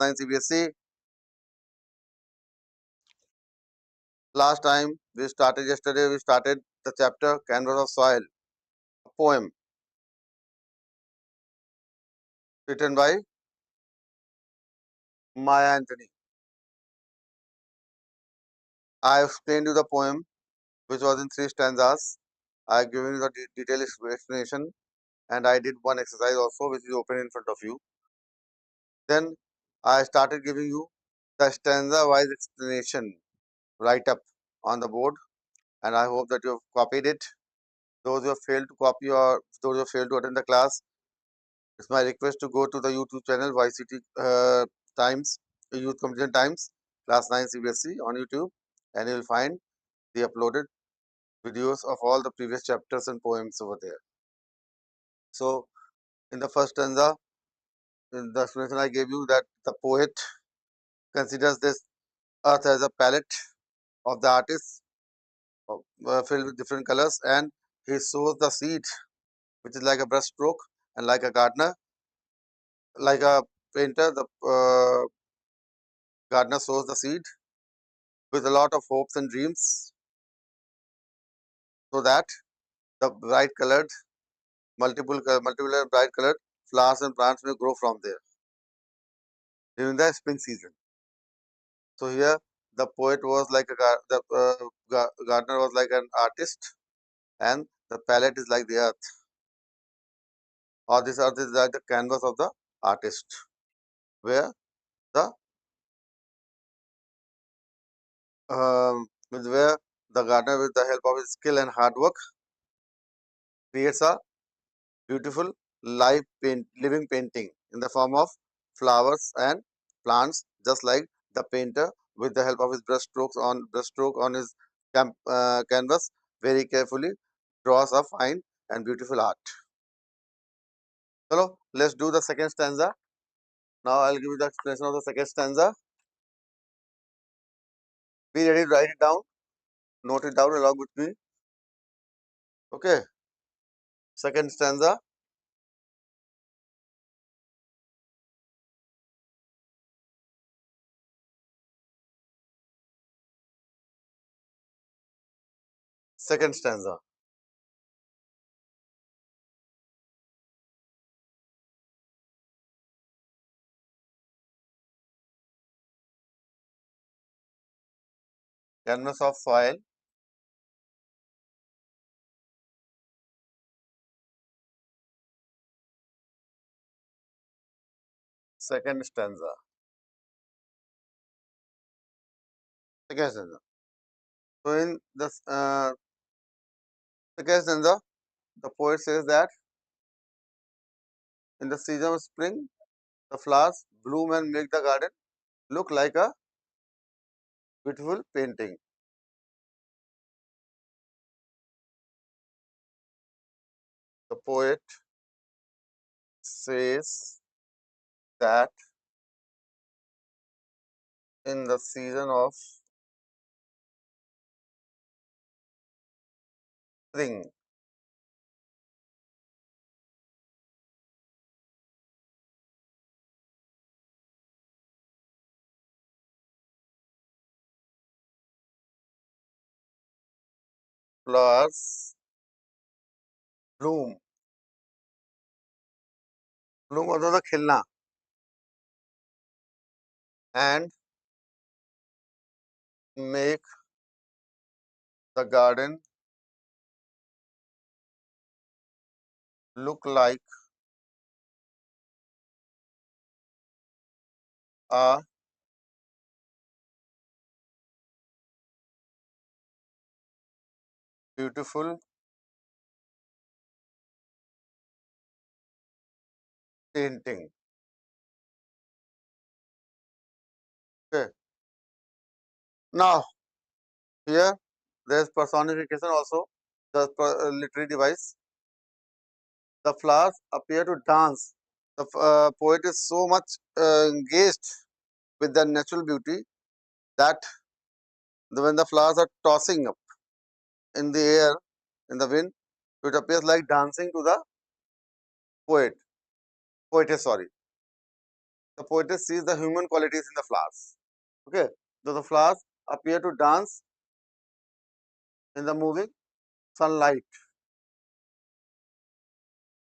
9 CBSE. Last time yesterday we started the chapter Canvas of Soil, a poem written by Maya Anthony. I explained you the poem, which was in 3 stanzas. I have given you the detailed explanation, and I did one exercise also, which is open in front of you. Then I started giving you the stanza-wise explanation right up on the board, and I hope that you have copied it. Those who have failed to copy or those who have failed to attend the class, it's my request to go to the YouTube channel YCT Times, Youth Competition Times, Class 9 CBSE on YouTube, and you will find the uploaded videos of all the previous chapters and poems over there. So, in the first stanza, in the explanation I gave you that the poet considers this earth as a palette of the artist filled with different colors, and he sows the seed, which is like a brush stroke, and like a gardener, like a painter, the gardener sows the seed with a lot of hopes and dreams, so that the bright colored, multiple bright colored flowers and plants may grow from there during the spring season. So here the poet was like the gardener was like an artist, and the palette is like the earth, or this earth is like the canvas of the artist, where the where the gardener, with the help of his skill and hard work, creates a beautiful living painting in the form of flowers and plants, just like the painter, with the help of his brushstroke on his canvas, very carefully draws a fine and beautiful art. So let's do the second stanza. Now I'll give you the explanation of the second stanza. Be ready to write it down, note it down along with me. Okay, second stanza. Second stanza. Canvas of soil. Second stanza. Second stanza. So in the second stanza, the poet says that in the season of spring, the flowers bloom and make the garden look like a beautiful painting. The poet says that in the season of spring, flowers bloom. Bloom मतलब तो खिलना, and make the garden look like a beautiful painting. Okay. Now here there is personification also, the literary device. The flowers appear to dance. The poet is so much engaged with the natural beauty that when the flowers are tossing up in the air, in the wind, it appears like dancing to the poet. Poetess, sorry. The poetess sees the human qualities in the flowers. Okay, so the flowers appear to dance in the moving sunlight,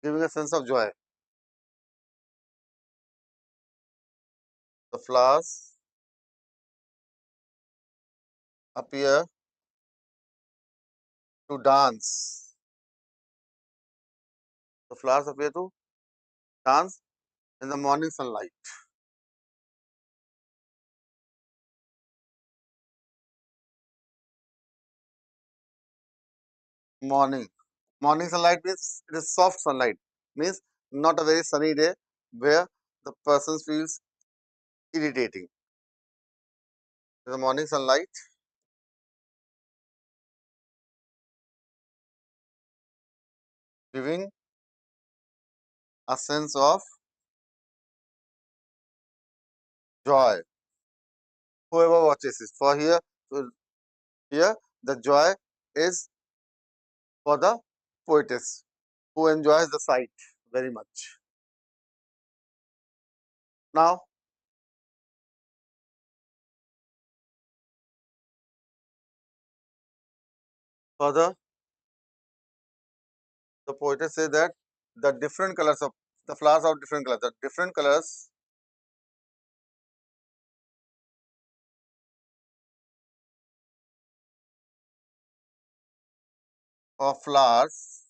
giving a sense of joy. The flowers appear to dance. The flowers appear to dance in the morning sunlight. Morning. Morning sunlight means it is soft sunlight. Means not a very sunny day where the person feels irritating. The morning sunlight giving a sense of joy. Whoever watches it. For here, so here the joy is for the poetess who enjoys the sight very much. Now, further, the poetess says that the different colors of the flowers of different colors, the different colors of flowers,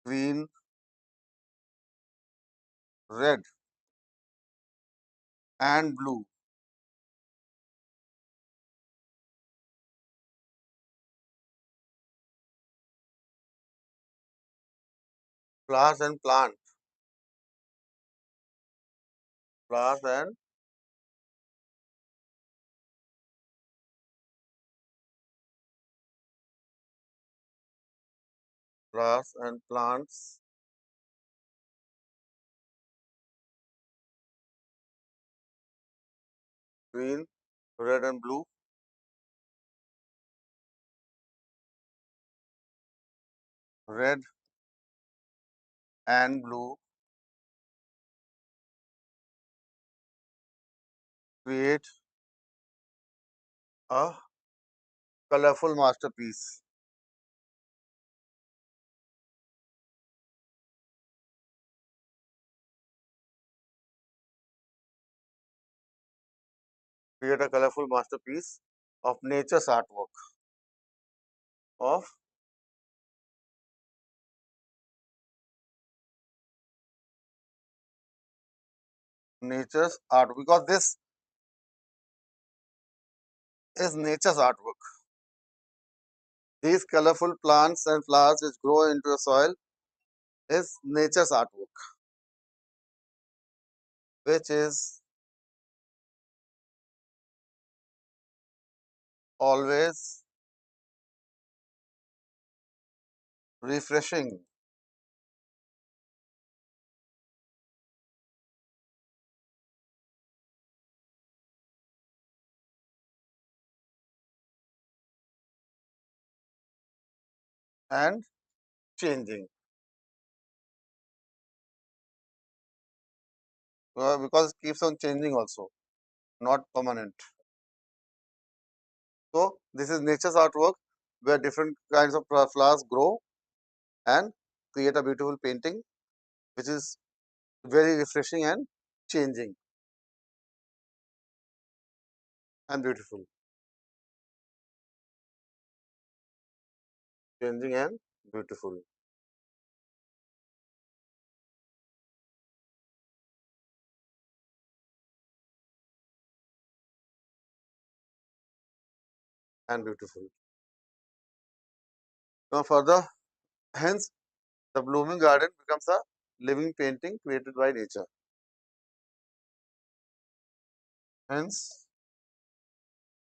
green, red, and blue, flowers and plant, flowers and flowers and plants, green, red, and blue, red and blue create a colorful masterpiece. Create a colorful masterpiece of nature's artwork, of nature's art, because this is nature's artwork. These colorful plants and flowers which grow into the soil is nature's artwork, which is always refreshing and changing, because it keeps on changing also, not permanent. So this is nature's artwork where different kinds of flowers grow and create a beautiful painting, which is very refreshing and changing and beautiful. Changing and beautiful and beautiful. Now further, hence the blooming garden becomes a living painting created by nature. Hence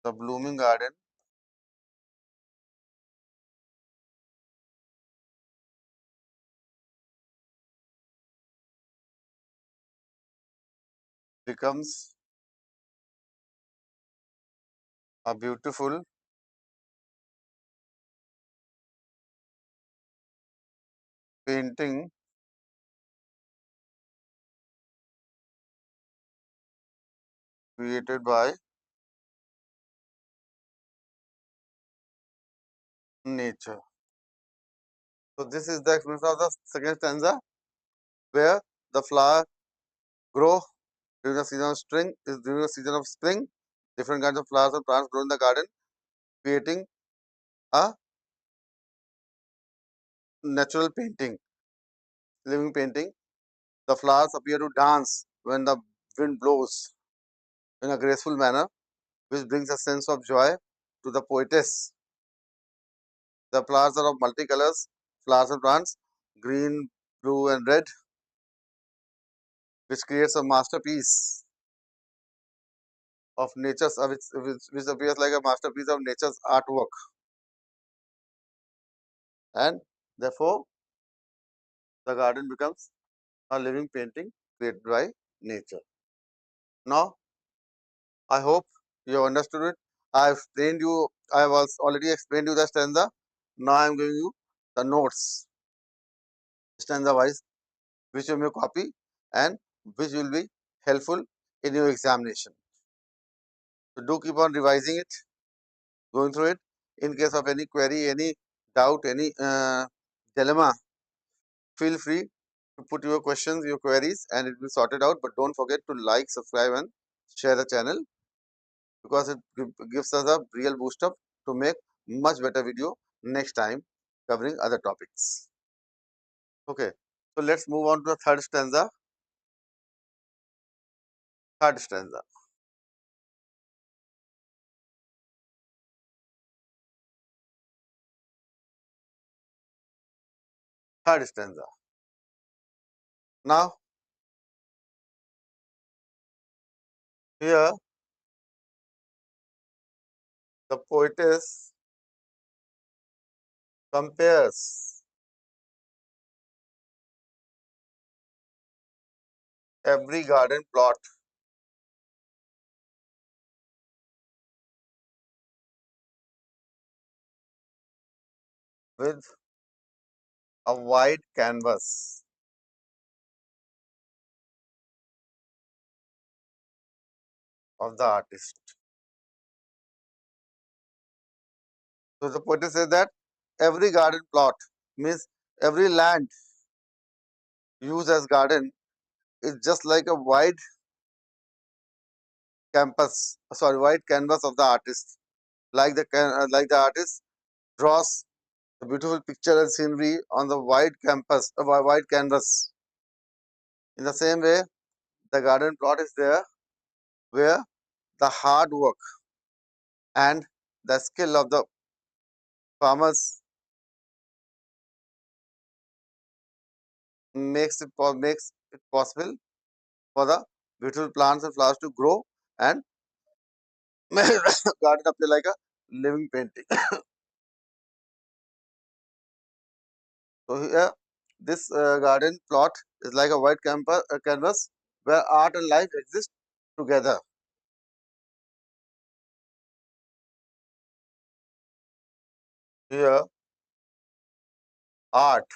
the blooming garden becomes a beautiful painting created by nature. So this is the explanation of the second stanza, where the flower grow during the season of spring. Is during the season of spring. Different kinds of flowers and plants grow in the garden, creating a natural painting, living painting. The flowers appear to dance when the wind blows in a graceful manner, which brings a sense of joy to the poetess. The flowers are of multicolors, flowers and plants, green, blue, and red, which creates a masterpiece of nature's, which appears like a masterpiece of nature's artwork. And therefore, the garden becomes a living painting created by nature. Now, I hope you have understood it. I was already explained you the stanza. Now I am giving you the notes, stanza wise, which you may copy and which will be helpful in your examination. So do keep on revising it, going through it. In case of any query, any doubt, any dilemma, feel free to put your questions, your queries, and it will be sorted out. But don't forget to like, subscribe, and share the channel, because it gives us a real boost up to make much better video next time covering other topics. Okay, so let's move on to the third stanza. Third stanza. Third stanza. Now, here the poetess compares every garden plot with a wide canvas of the artist. So the poetess says that every garden plot means every land used as garden is just like a wide canvas of the artist. Like the artist draws the beautiful picture and scenery on the wide canvas. In the same way, the garden plot is there, where the hard work and the skill of the farmers makes it possible for the beautiful plants and flowers to grow and make the garden appear like a living painting. So here, this garden plot is like a canvas where art and life exist together. Here, art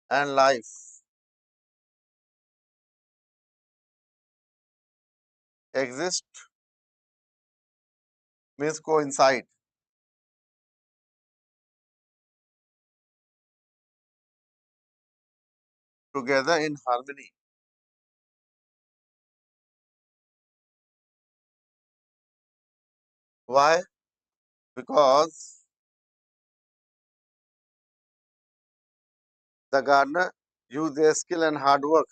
and life exist means coincide together in harmony. Why? Because the gardener use their skill and hard work,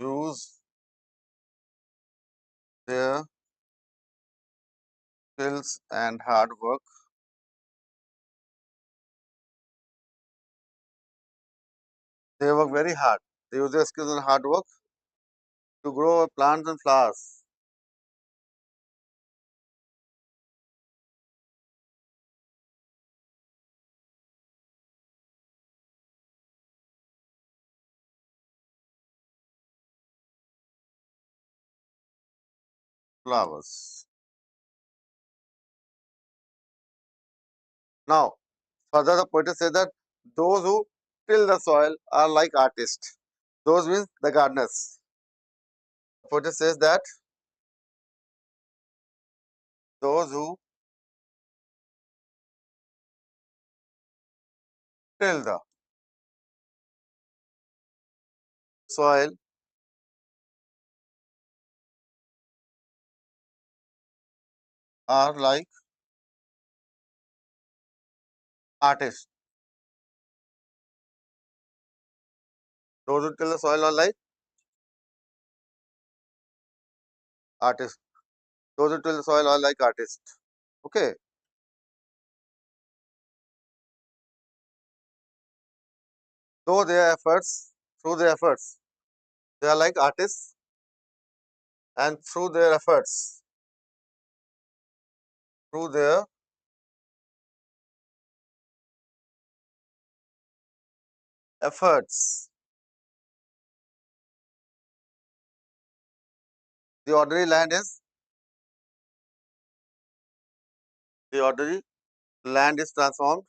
use their skills and hard work. They work very hard. They use their skills and hard work to grow plants and flowers. Flowers. Now, further the poet says that those who till the soil are like artists. Those means the gardeners. The poet says that those who till the soil are like artists. Those who till the soil are like artists. Those who till the soil are like artists. Okay. Though their efforts, through their efforts, they are like artists, and through their efforts, the ordinary land is the ordinary land is transformed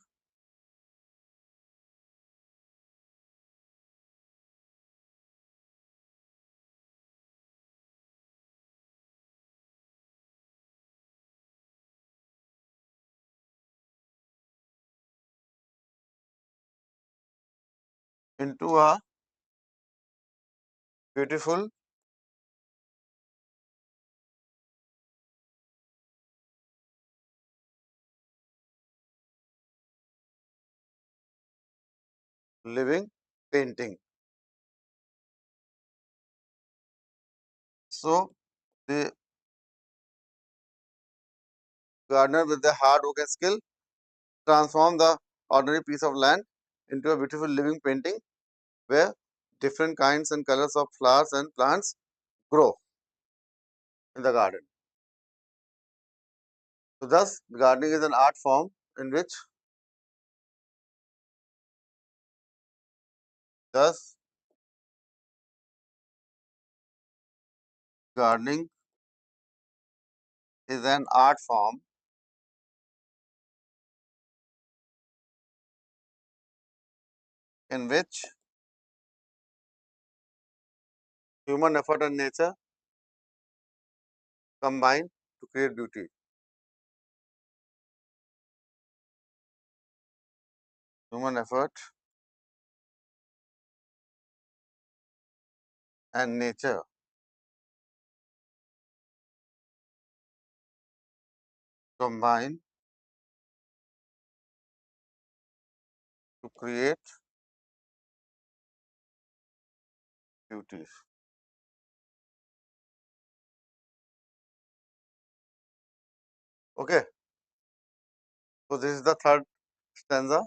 into a beautiful living painting. So the gardener with the hard work and skill transform the ordinary piece of land into a beautiful living painting where different kinds and colors of flowers and plants grow in the garden. So thus gardening is an art form in which thus gardening is an art form in which human effort and nature combine to create beauty. Human effort and nature combine to create beauty. Okay, so this is the third stanza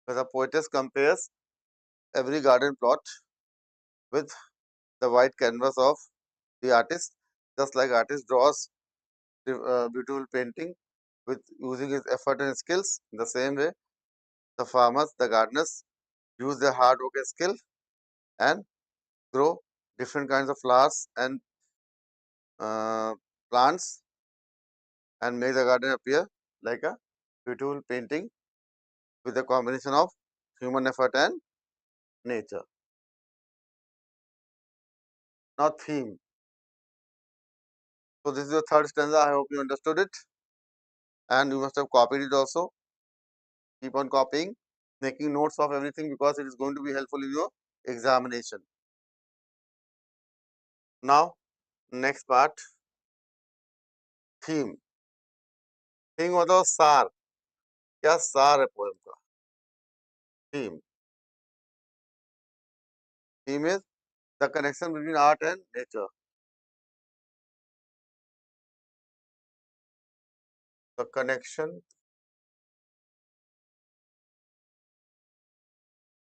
where the poetess compares every garden plot with the white canvas of the artist, just like artist draws the beautiful painting with using his effort and skills. In the same way, the farmers, the gardeners use their hard work and skill and grow different kinds of flowers and uh, plants and make the garden appear like a beautiful painting with a combination of human effort and nature. Now theme. So this is the third stanza. I hope you understood it and you must have copied it also. Keep on copying, making notes of everything because it is going to be helpful in your examination. Now next part, theme. Theme मतलब सार, क्या सार है poem का. Theme. Theme is the connection between art and nature. The connection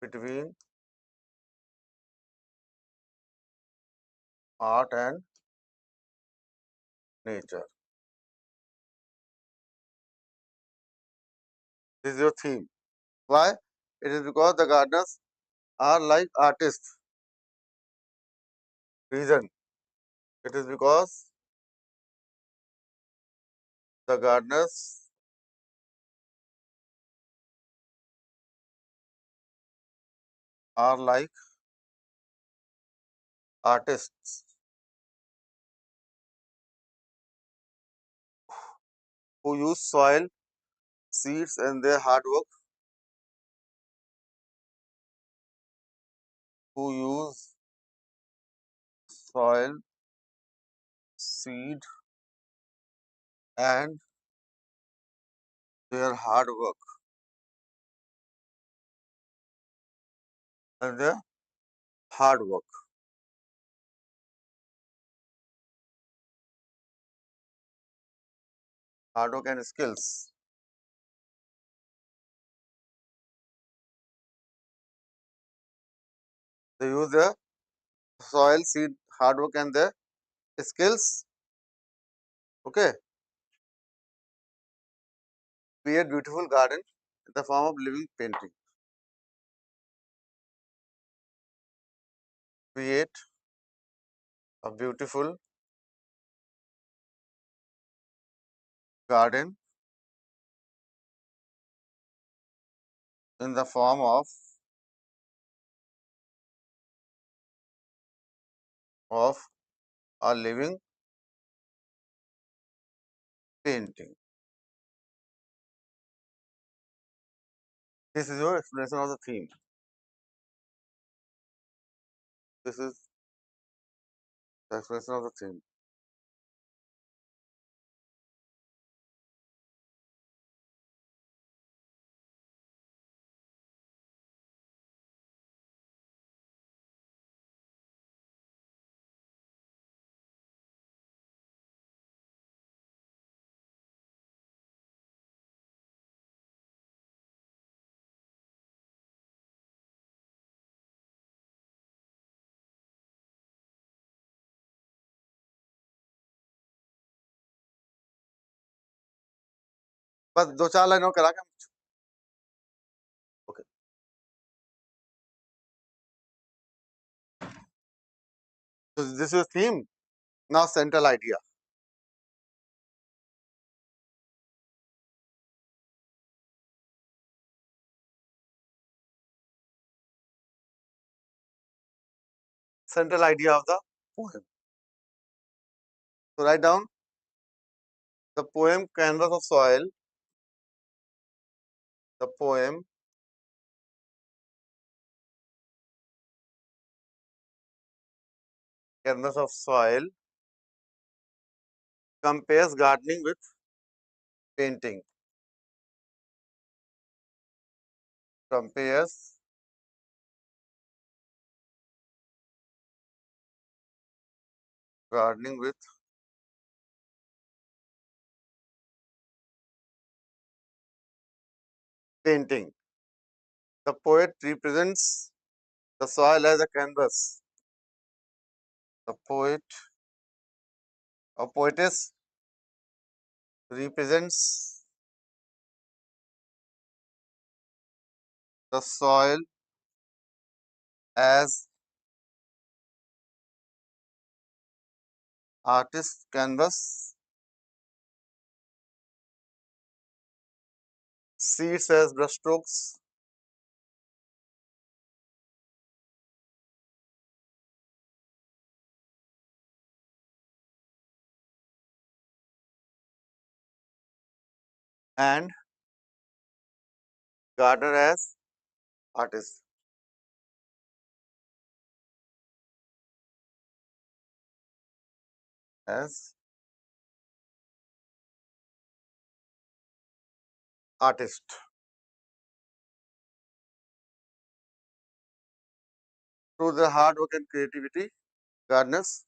between art and nature. This is your theme. Why? It is because the gardeners are like artists. Reason. It is because the gardeners are like artists who use soil, seeds, and their hard work, who use soil, seed, and their hard work, and their hard work. Hard work and skills. They use their soil, seed, hard work, and their skills. Okay, create beautiful garden in the form of living painting. Create a beautiful garden in the form of a living painting. This is your explanation of the theme. This is the explanation of the theme. बस दो चार लाइनों करा के okay so this is theme. Now central idea. Central idea of the poem. So write down the poem Canvas of Soil. The poem Canvas of Soil compares gardening with painting. Compares gardening with painting. The poet represents the soil as a canvas. The poet or poetess represents the soil as artist canvas, seeds as brushstrokes, and gardener as artist. As artist. Through their hard work and creativity, gardeners,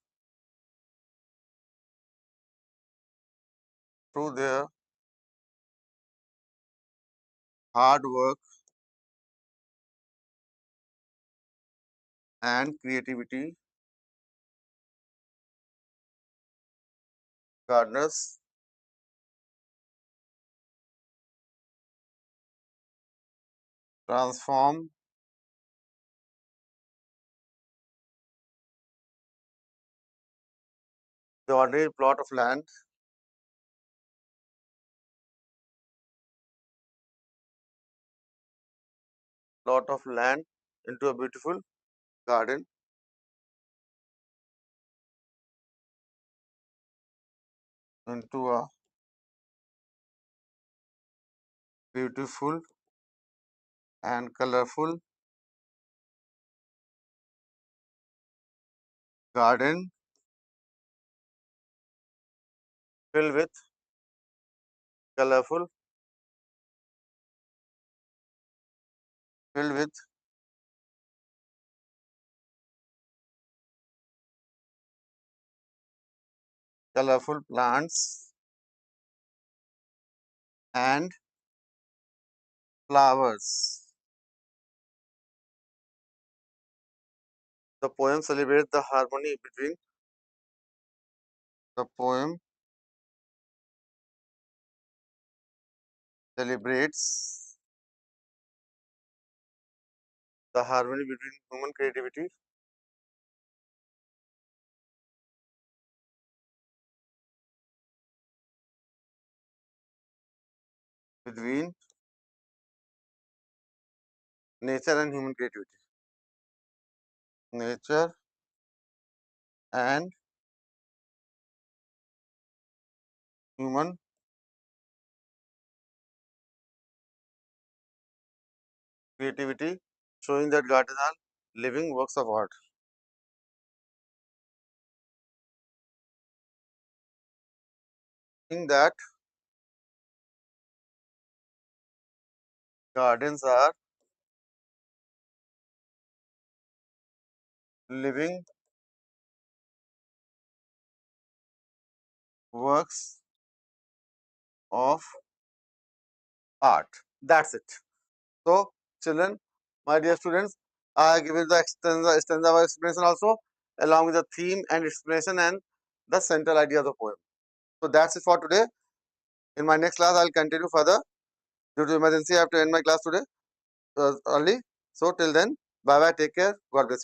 through their hard work and creativity, gardeners transform the ordinary plot of land into a beautiful garden. Into a beautiful and colorful garden filled with colorful, filled with colorful plants and flowers. The poem celebrates the harmony between the poem celebrates the harmony between human creativity between nature and human creativity. Nature and human creativity, showing that gardens are living works of art. In that gardens are living works of art. That's it. So, children, my dear students, I give you the stanza of explanation also, along with the theme and explanation and the central idea of the poem. So, that's it for today. In my next class, I'll continue further. Due to emergency, I have to end my class today early. So, till then, bye bye, take care, God bless you.